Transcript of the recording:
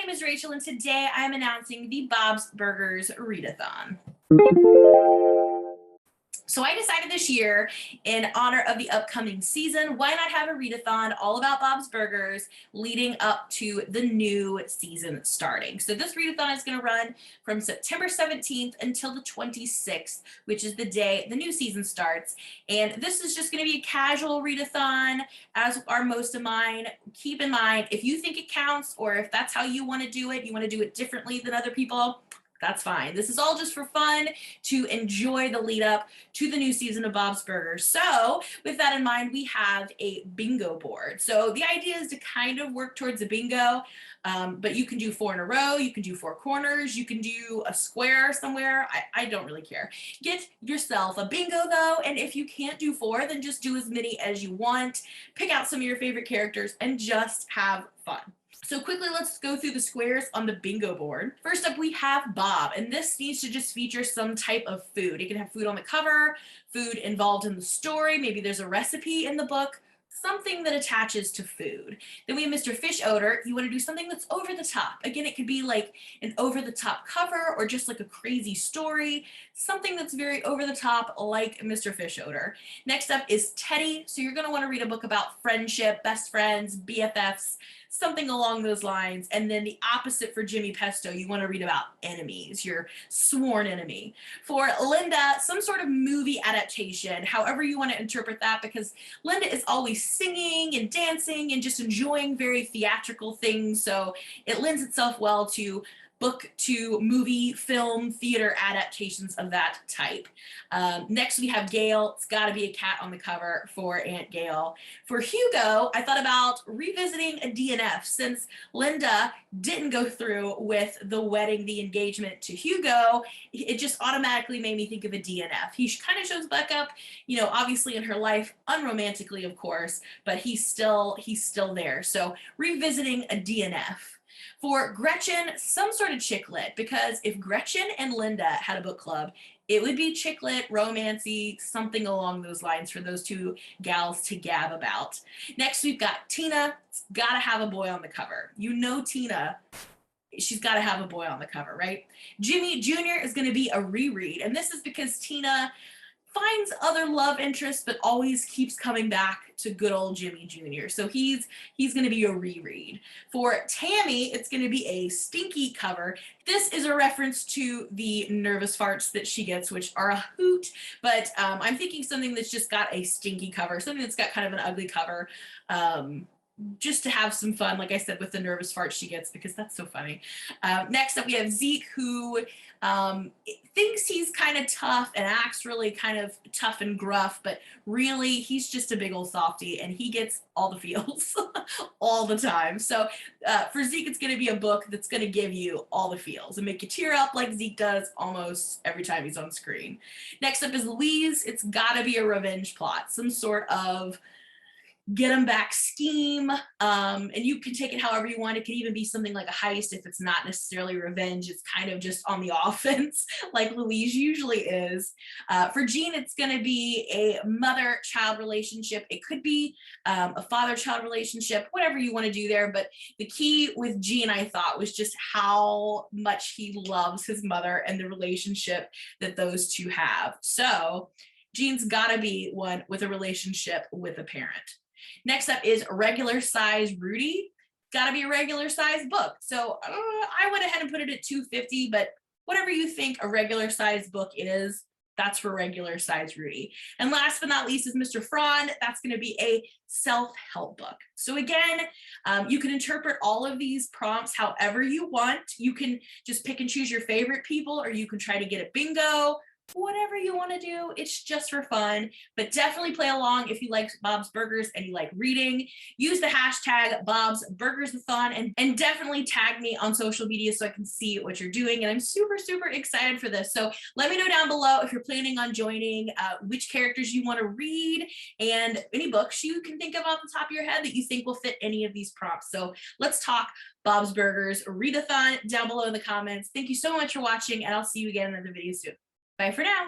name is Rachel, and today I'm announcing the Bob's Burgers Readathon. So I decided this year, in honor of the upcoming season, why not have a readathon all about Bob's Burgers leading up to the new season starting. So this readathon is going to run from September 17th until the 26th, which is the day the new season starts. And this is just going to be a casual readathon, as are most of mine. Keep in mind, if you think it counts, or if that's how you want to do it differently than other people, that's fine. This is all just for fun, to enjoy the lead up to the new season of Bob's Burgers. So with that in mind, we have a bingo board. So the idea is to kind of work towards a bingo, but you can do 4 in a row, you can do 4 corners, you can do a square somewhere. I don't really care. Get yourself a bingo though, and if you can't do 4, then just do as many as you want. Pick out some of your favorite characters and just have fun. So quickly, let's go through the squares on the bingo board. First up, we have Bob, and this needs to just feature some type of food. It can have food on the cover, food involved in the story, maybe there's a recipe in the book, something that attaches to food. Then we have Mr. Fish Odor. You want to do something that's over the top. Again, it could be like an over the top cover or just like a crazy story, something that's very over the top like Mr. Fish Odor. Next up is Teddy. So you're going to want to read a book about friendship, best friends, BFFs, something along those lines. And then the opposite for Jimmy Pesto, you want to read about enemies, your sworn enemy. For Linda, some sort of movie adaptation, however you want to interpret that, because Linda is always singing and dancing and just enjoying very theatrical things. So it lends itself well to book to movie, film, theater adaptations of that type. Next, we have Gail. It's got to be a cat on the cover for Aunt Gail. For Hugo, I thought about revisiting a DNF since Linda didn't go through with the wedding, the engagement to Hugo. It just automatically made me think of a DNF. He kind of shows back up, obviously in her life, unromantically, of course, but he's still there. So revisiting a DNF. For Gretchen, some sort of chick lit, because if Gretchen and Linda had a book club, it would be chick lit, romancy, something along those lines for those two gals to gab about. Next, we've got Tina. It's got to have a boy on the cover. Tina, she's got to have a boy on the cover, right? Jimmy Jr. is going to be a reread, and this is because Tina finds other love interests, but always keeps coming back to good old Jimmy Jr. So he's going to be a reread. For Tammy, it's going to be a stinky cover. This is a reference to the nervous farts that she gets, which are a hoot, but I'm thinking something that's just got a stinky cover, something that's got kind of an ugly cover, just to have some fun, like I said, with the nervous farts she gets, because that's so funny. Next up, we have Zeke, who thinks he's kind of tough and acts really kind of tough and gruff, but really he's just a big old softie, and he gets all the feels all the time. So for Zeke, it's going to be a book that's going to give you all the feels and make you tear up like Zeke does almost every time he's on screen. Next up is Louise. It's got to be a revenge plot, some sort of get them back scheme, and you can take it however you want. It could even be something like a heist if it's not necessarily revenge. It's kind of just on the offense like Louise usually is. For Jean, it's going to be a mother-child relationship. It could be a father-child relationship, whatever you want to do there. But the key with Jean, I thought, was just how much he loves his mother and the relationship that those two have. So Jean's got to be one with a relationship with a parent. Next up is regular size Rudy. Got to be a regular size book. So I went ahead and put it at 250, but whatever you think a regular size book is, that's for regular size Rudy. And last but not least is Mr. Fraud. That's going to be a self-help book. So again, you can interpret all of these prompts however you want. You can just pick and choose your favorite people, or you can try to get a bingo. Whatever you want to do, it's just for fun, but definitely play along if you like Bob's Burgers and you like reading. Use the hashtag Bobsburgersathon and definitely tag me on social media so I can see what you're doing. And I'm super, super excited for this. So let me know down below if you're planning on joining, which characters you want to read, and any books you can think of off the top of your head that you think will fit any of these prompts. So let's talk Bob's Burgers Readathon down below in the comments. Thank you so much for watching, and I'll see you again in another video soon. Bye for now.